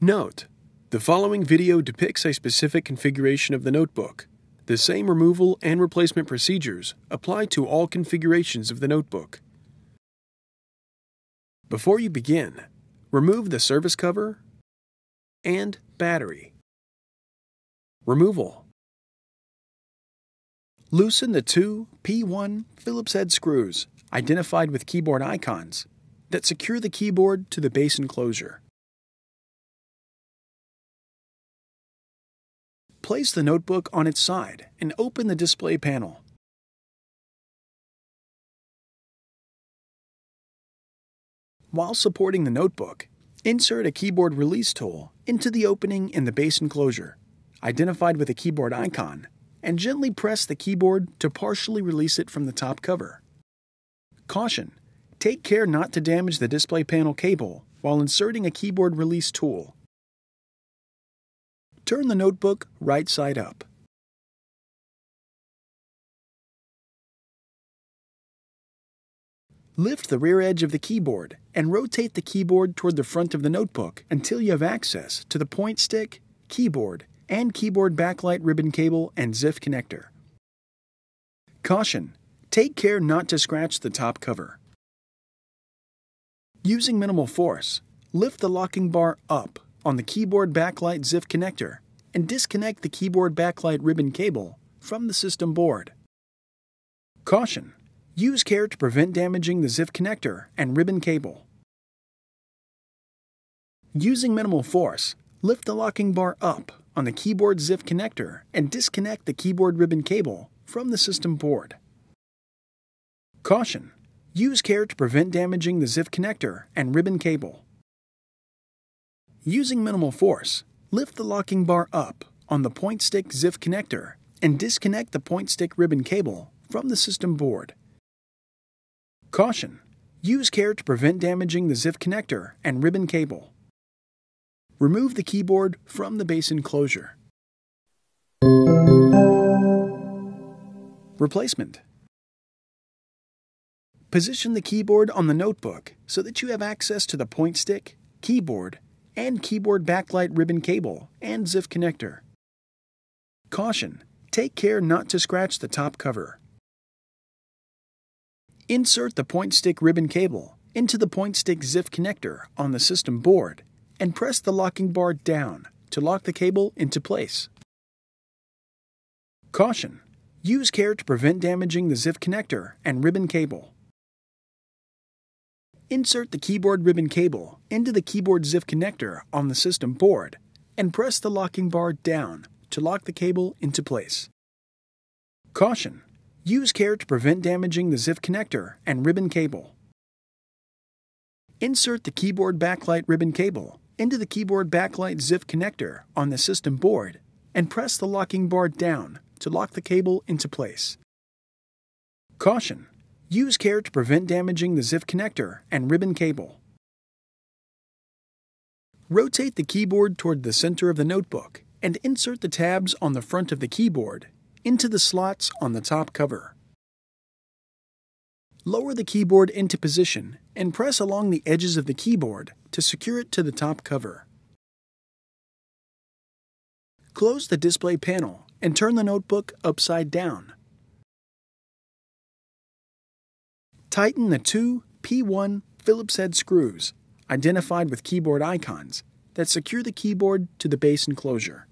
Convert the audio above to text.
Note: the following video depicts a specific configuration of the notebook. The same removal and replacement procedures apply to all configurations of the notebook. Before you begin, remove the service cover and battery. Removal. Loosen the two P1 Phillips head screws, identified with keyboard icons, that secure the keyboard to the base enclosure. Place the notebook on its side and open the display panel. While supporting the notebook, insert a keyboard release tool into the opening in the base enclosure, identified with a keyboard icon, and gently press the keyboard to partially release it from the top cover. Caution: take care not to damage the display panel cable while inserting a keyboard release tool. Turn the notebook right side up. Lift the rear edge of the keyboard and rotate the keyboard toward the front of the notebook until you have access to the point stick, keyboard, and keyboard backlight ribbon cable and ZIF connector. Caution: take care not to scratch the top cover. Using minimal force, lift the locking bar up on the keyboard backlight ZIF connector and disconnect the keyboard backlight ribbon cable from the system board. Caution: use care to prevent damaging the ZIF connector and ribbon cable. Using minimal force, lift the locking bar up on the keyboard ZIF connector and disconnect the keyboard ribbon cable from the system board. Caution: use care to prevent damaging the ZIF connector and ribbon cable. Using minimal force, lift the locking bar up on the point stick ZIF connector and disconnect the point stick ribbon cable from the system board. Caution: use care to prevent damaging the ZIF connector and ribbon cable. Remove the keyboard from the base enclosure. Replacement. Position the keyboard on the notebook so that you have access to the point stick, keyboard, and keyboard backlight ribbon cable and ZIF connector. Caution: take care not to scratch the top cover. Insert the point stick ribbon cable into the point stick ZIF connector on the system board and press the locking bar down to lock the cable into place. Caution: use care to prevent damaging the ZIF connector and ribbon cable. Insert the keyboard ribbon cable into the keyboard ZIF connector on the system board and press the locking bar down to lock the cable into place. Caution: use care to prevent damaging the ZIF connector and ribbon cable. Insert the keyboard backlight ribbon cable into the keyboard backlight ZIF connector on the system board and press the locking bar down to lock the cable into place. Caution: use care to prevent damaging the ZIF connector and ribbon cable. Rotate the keyboard toward the center of the notebook and insert the tabs on the front of the keyboard into the slots on the top cover. Lower the keyboard into position and press along the edges of the keyboard to secure it to the top cover. Close the display panel and turn the notebook upside down. Tighten the two P1 Phillips head screws, identified with keyboard icons, that secure the keyboard to the base enclosure.